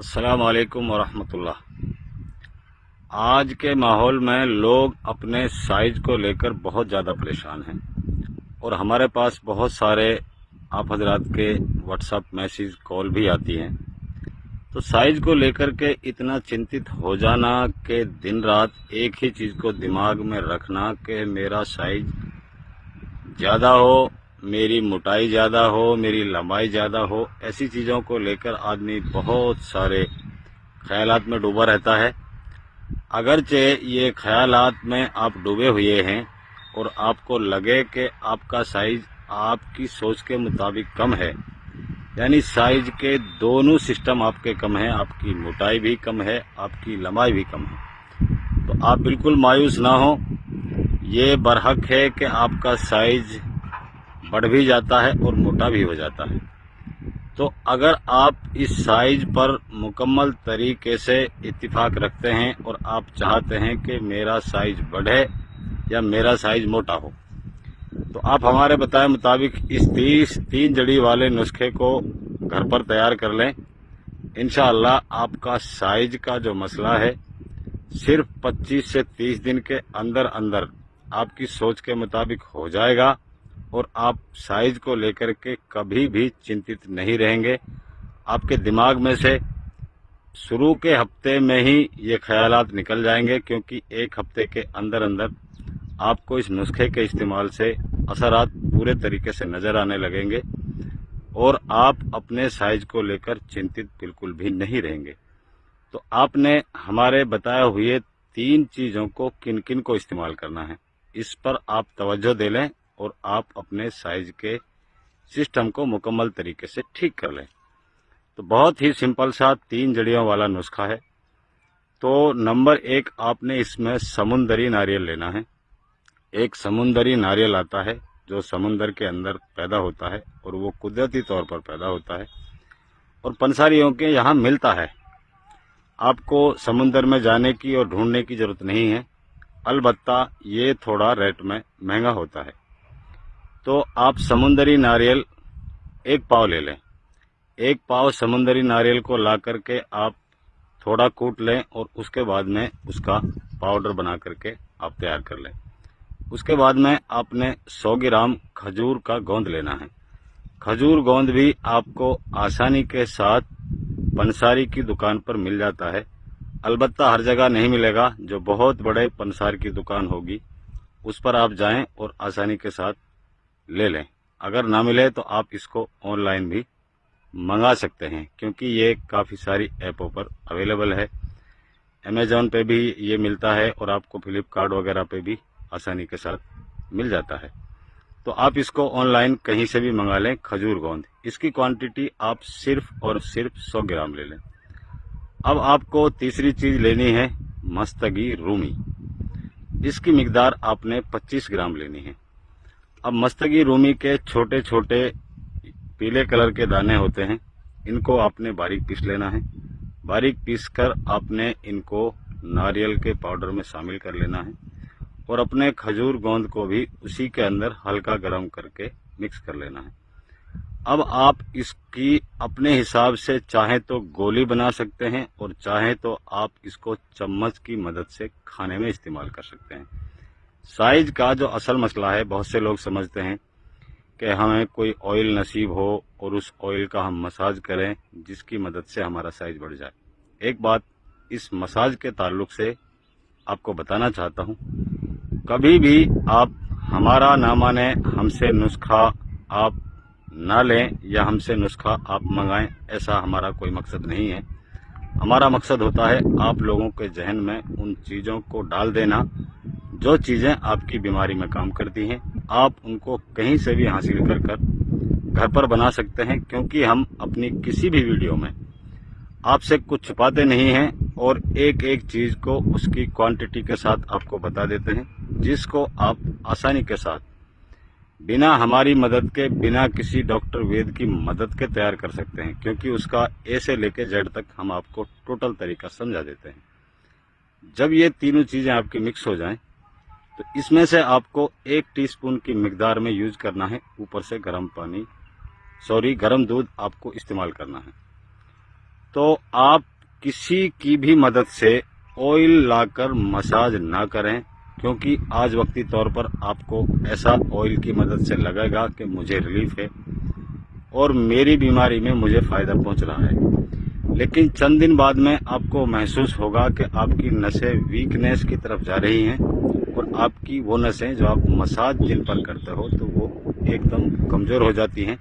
अस्सलाम वालेकुम वरहमतुल्लाह। आज के माहौल में लोग अपने साइज को लेकर बहुत ज़्यादा परेशान हैं और हमारे पास बहुत सारे आप हजरात के व्हाट्सएप मैसेज कॉल भी आती हैं। तो साइज को लेकर के इतना चिंतित हो जाना कि दिन रात एक ही चीज़ को दिमाग में रखना कि मेरा साइज ज़्यादा हो, मेरी मोटाई ज़्यादा हो, मेरी लंबाई ज़्यादा हो, ऐसी चीज़ों को लेकर आदमी बहुत सारे ख्यालात में डूबा रहता है। अगरचे ये ख्यालात में आप डूबे हुए हैं और आपको लगे कि आपका साइज आपकी सोच के मुताबिक कम है, यानी साइज के दोनों सिस्टम आपके कम हैं, आपकी मोटाई भी कम है, आपकी लंबाई भी कम है, तो आप बिल्कुल मायूस ना हो। ये बरहक है कि आपका साइज बढ़ भी जाता है और मोटा भी हो जाता है। तो अगर आप इस साइज पर मुकम्मल तरीके से इत्तिफाक रखते हैं और आप चाहते हैं कि मेरा साइज बढ़े या मेरा साइज मोटा हो, तो आप हमारे बताए मुताबिक इस तीन जड़ी वाले नुस्खे को घर पर तैयार कर लें। इंशाअल्लाह आपका साइज का जो मसला है सिर्फ 25 से 30 दिन के अंदर अंदर आपकी सोच के मुताबिक हो जाएगा और आप साइज को लेकर के कभी भी चिंतित नहीं रहेंगे। आपके दिमाग में से शुरू के हफ्ते में ही ये ख्यालात निकल जाएंगे, क्योंकि एक हफ्ते के अंदर अंदर आपको इस नुस्खे के इस्तेमाल से असरात पूरे तरीके से नजर आने लगेंगे और आप अपने साइज को लेकर चिंतित बिल्कुल भी नहीं रहेंगे। तो आपने हमारे बताए हुए तीन चीजों को किन किन को इस्तेमाल करना है, इस पर आप तवज्जो दे लें और आप अपने साइज के सिस्टम को मुकम्मल तरीके से ठीक कर लें। तो बहुत ही सिंपल सा तीन जड़ियों वाला नुस्खा है। तो नंबर एक, आपने इसमें समुंदरी नारियल लेना है। एक समुंदरी नारियल आता है जो समुंदर के अंदर पैदा होता है और वो कुदरती तौर पर पैदा होता है और पंसारियों के यहाँ मिलता है। आपको समुंदर में जाने की और ढूंढने की जरूरत नहीं है, अलबत्ता ये थोड़ा रेट में महंगा होता है। तो आप समुंदरी नारियल एक पाव ले लें। एक पाव समुंदरी नारियल को ला करके आप थोड़ा कूट लें और उसके बाद में उसका पाउडर बना करके आप तैयार कर लें। उसके बाद में आपने 100 ग्राम खजूर का गोंद लेना है। खजूर गोंद भी आपको आसानी के साथ पंसारी की दुकान पर मिल जाता है, अलबत्ता हर जगह नहीं मिलेगा। जो बहुत बड़े पंसार की दुकान होगी उस पर आप जाएं और आसानी के साथ ले लें। अगर ना मिले तो आप इसको ऑनलाइन भी मंगा सकते हैं, क्योंकि ये काफ़ी सारी ऐपों पर अवेलेबल है। अमेजॉन पे भी ये मिलता है और आपको फ्लिपकार्ट वगैरह पे भी आसानी के साथ मिल जाता है। तो आप इसको ऑनलाइन कहीं से भी मंगा लें। खजूर गोंद, इसकी क्वांटिटी आप सिर्फ और सिर्फ 100 ग्राम ले लें। अब आपको तीसरी चीज लेनी है मस्तगी रूमी। इसकी मिकदार आपने 25 ग्राम लेनी है। अब मस्तगी रूमी के छोटे छोटे पीले कलर के दाने होते हैं, इनको आपने बारीक पीस लेना है। बारीक पीस कर आपने इनको नारियल के पाउडर में शामिल कर लेना है और अपने खजूर गोंद को भी उसी के अंदर हल्का गर्म करके मिक्स कर लेना है। अब आप इसकी अपने हिसाब से चाहे तो गोली बना सकते हैं और चाहे तो आप इसको चम्मच की मदद से खाने में इस्तेमाल कर सकते हैं। साइज का जो असल मसला है, बहुत से लोग समझते हैं कि हमें कोई ऑयल नसीब हो और उस ऑयल का हम मसाज करें जिसकी मदद से हमारा साइज बढ़ जाए। एक बात इस मसाज के ताल्लुक से आपको बताना चाहता हूं, कभी भी आप हमारा ना माने, हमसे नुस्खा आप ना लें या हमसे नुस्खा आप मंगाएं, ऐसा हमारा कोई मकसद नहीं है। हमारा मकसद होता है आप लोगों के जहन में उन चीज़ों को डाल देना जो चीज़ें आपकी बीमारी में काम करती हैं। आप उनको कहीं से भी हासिल कर घर पर बना सकते हैं, क्योंकि हम अपनी किसी भी वीडियो में आपसे कुछ छुपाते नहीं हैं और एक एक चीज़ को उसकी क्वांटिटी के साथ आपको बता देते हैं, जिसको आप आसानी के साथ बिना हमारी मदद के, बिना किसी डॉक्टर वैद्य की मदद के तैयार कर सकते हैं, क्योंकि उसका ए से लेकर जेड तक हम आपको टोटल तरीका समझा देते हैं। जब ये तीनों चीज़ें आपकी मिक्स हो जाएं, तो इसमें से आपको 1 टीस्पून की मिकदार में यूज करना है। ऊपर से गर्म दूध आपको इस्तेमाल करना है। तो आप किसी की भी मदद से ऑयल लाकर मसाज ना करें, क्योंकि आज वक्ती तौर पर आपको ऐसा ऑयल की मदद से लगेगा कि मुझे रिलीफ है और मेरी बीमारी में मुझे फायदा पहुंच रहा है, लेकिन चंद दिन बाद में आपको महसूस होगा कि आपकी नसें वीकनेस की तरफ जा रही हैं और आपकी वो नसें जो आप मसाज जिन पर करते हो तो वो एकदम कमज़ोर हो जाती हैं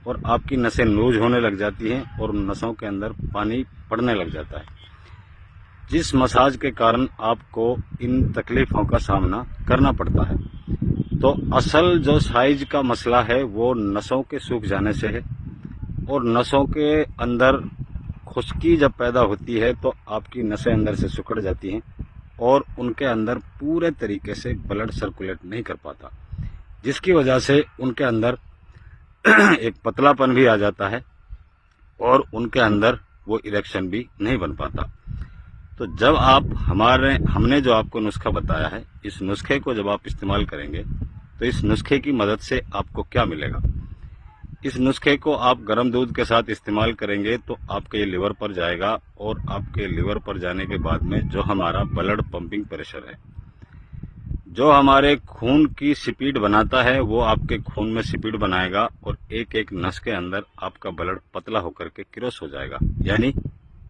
और आपकी नसें लूज होने लग जाती हैं और नसों के अंदर पानी पड़ने लग जाता है, जिस मसाज के कारण आपको इन तकलीफ़ों का सामना करना पड़ता है। तो असल जो साइज का मसला है वो नसों के सूख जाने से है, और नसों के अंदर खुश्की जब पैदा होती है तो आपकी नसें अंदर से सिकुड़ जाती हैं और उनके अंदर पूरे तरीके से ब्लड सर्कुलेट नहीं कर पाता, जिसकी वजह से उनके अंदर एक पतलापन भी आ जाता है और उनके अंदर वो इरेक्शन भी नहीं बन पाता। तो जब आप हमने जो आपको नुस्खा बताया है, इस नुस्खे को जब आप इस्तेमाल करेंगे तो इस नुस्खे की मदद से आपको क्या मिलेगा। इस नुस्खे को आप गर्म दूध के साथ इस्तेमाल करेंगे तो आपके लिवर पर जाएगा और आपके लिवर पर जाने के बाद में जो हमारा ब्लड पंपिंग प्रेशर है, जो हमारे खून की स्पीड बनाता है, वो आपके खून में स्पीड बनाएगा और एक एक नस के अंदर आपका ब्लड पतला होकर के क्रॉस हो जाएगा, यानी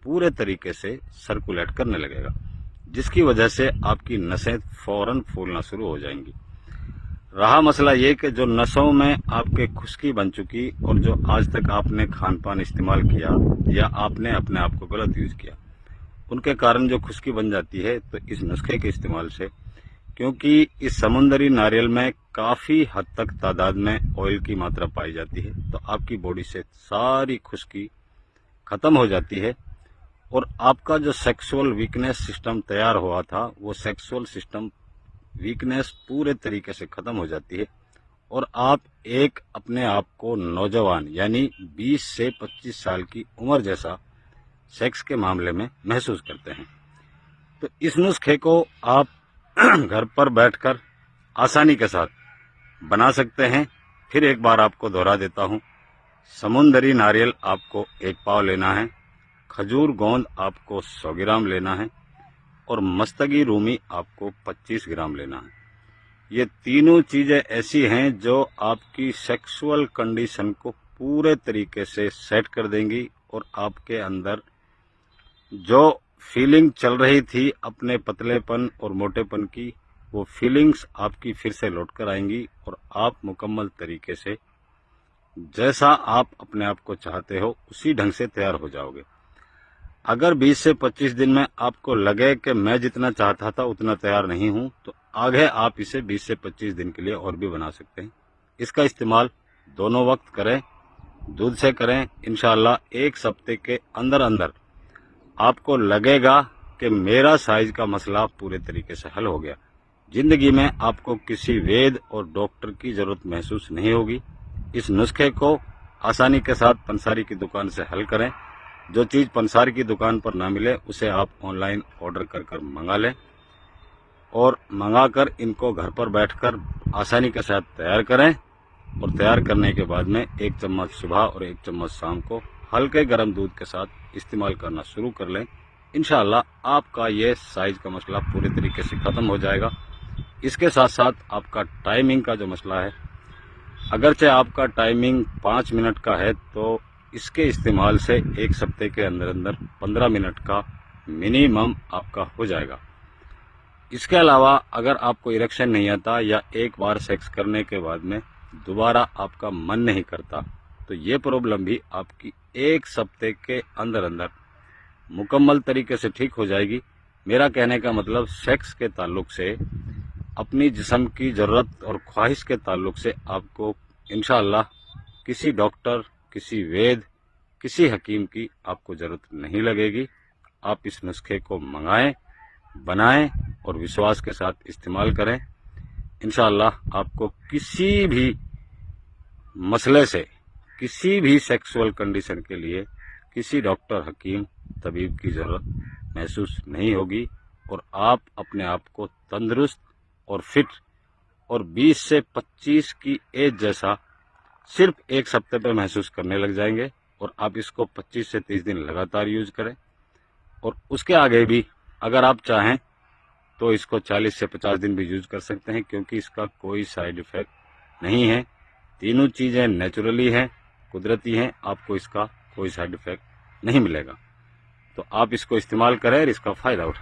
पूरे तरीके से सर्कुलेट करने लगेगा, जिसकी वजह से आपकी नसें फौरन फूलना शुरू हो जाएंगी। रहा मसला ये कि जो नसों में आपके खुश्की बन चुकी और जो आज तक आपने खान पान इस्तेमाल किया या आपने अपने आप को गलत यूज किया, उनके कारण जो खुश्की बन जाती है, तो इस नुस्खे के इस्तेमाल से, क्योंकि इस समुंदरी नारियल में काफ़ी हद तक तादाद में ऑयल की मात्रा पाई जाती है, तो आपकी बॉडी से सारी खुश्की ख़त्म हो जाती है और आपका जो सेक्सुअल वीकनेस सिस्टम तैयार हुआ था, वो सेक्सुअल सिस्टम वीकनेस पूरे तरीके से ख़त्म हो जाती है और आप एक अपने आप को नौजवान यानी 20 से 25 साल की उम्र जैसा सेक्स के मामले में महसूस करते हैं। तो इस नुस्खे को आप घर पर बैठकर आसानी के साथ बना सकते हैं। फिर एक बार आपको दोहरा देता हूं, समुंदरी नारियल आपको 1 पाव लेना है, खजूर गोंद आपको 100 ग्राम लेना है और मस्तगी रूमी आपको 25 ग्राम लेना है। ये तीनों चीजें ऐसी हैं जो आपकी सेक्सुअल कंडीशन को पूरे तरीके से सेट कर देंगी और आपके अंदर जो फीलिंग चल रही थी अपने पतलेपन और मोटेपन की, वो फीलिंग्स आपकी फिर से लौट कर आएंगी और आप मुकम्मल तरीके से जैसा आप अपने आप को चाहते हो उसी ढंग से तैयार हो जाओगे। अगर 20 से 25 दिन में आपको लगे कि मैं जितना चाहता था उतना तैयार नहीं हूं, तो आगे आप इसे 20 से 25 दिन के लिए और भी बना सकते हैं। इसका इस्तेमाल दोनों वक्त करें, दूध से करें। इंशाअल्लाह 1 हफ्ते के अंदर अंदर आपको लगेगा कि मेरा साइज का मसला पूरे तरीके से हल हो गया। जिंदगी में आपको किसी वैद्य और डॉक्टर की जरूरत महसूस नहीं होगी। इस नुस्खे को आसानी के साथ पंसारी की दुकान से हल करें। जो चीज़ पंसारी की दुकान पर ना मिले उसे आप ऑनलाइन ऑर्डर कर मंगा लें और मंगाकर इनको घर पर बैठकर आसानी के साथ तैयार करें और तैयार करने के बाद में 1 चम्मच सुबह और 1 चम्मच शाम को हल्के गर्म दूध के साथ इस्तेमाल करना शुरू कर लें। इंशाअल्लाह आपका ये साइज का मसला पूरे तरीके से ख़त्म हो जाएगा। इसके साथ साथ आपका टाइमिंग का जो मसला है, अगरचे आपका टाइमिंग 5 मिनट का है, तो इसके इस्तेमाल से 1 हफ्ते के अंदर अंदर 15 मिनट का मिनिमम आपका हो जाएगा। इसके अलावा अगर आपको इरेक्शन नहीं आता या एक बार सेक्स करने के बाद में दोबारा आपका मन नहीं करता, तो ये प्रॉब्लम भी आपकी 1 हफ्ते के अंदर अंदर मुकम्मल तरीके से ठीक हो जाएगी। मेरा कहने का मतलब सेक्स के ताल्लुक से, अपनी जिस्म की ज़रूरत और ख्वाहिश के ताल्लुक से आपको इंशाअल्लाह किसी डॉक्टर, किसी वैद्य, किसी हकीम की आपको ज़रूरत नहीं लगेगी। आप इस नुस्खे को मंगाएं, बनाएं और विश्वास के साथ इस्तेमाल करें। इंशाअल्लाह आपको किसी भी मसले से, किसी भी सेक्सुअल कंडीशन के लिए किसी डॉक्टर, हकीम, तबीब की ज़रूरत महसूस नहीं होगी और आप अपने आप को तंदुरुस्त और फिट और 20 से 25 की एज जैसा सिर्फ 1 हफ्ते पर महसूस करने लग जाएंगे। और आप इसको 25 से 30 दिन लगातार यूज करें। اور اس کے آگے بھی اگر آپ چاہیں تو اس کو 40 سے 50 دن بھی یوز کر سکتے ہیں، کیونکہ اس کا کوئی سائیڈ ایفیکٹ نہیں ہے۔ تینوں چیزیں نیچرلی ہیں، قدرتی ہیں، آپ کو اس کا کوئی سائیڈ ایفیکٹ نہیں ملے گا۔ تو آپ اس کو استعمال کریں اور اس کا فائدہ اٹھائیں۔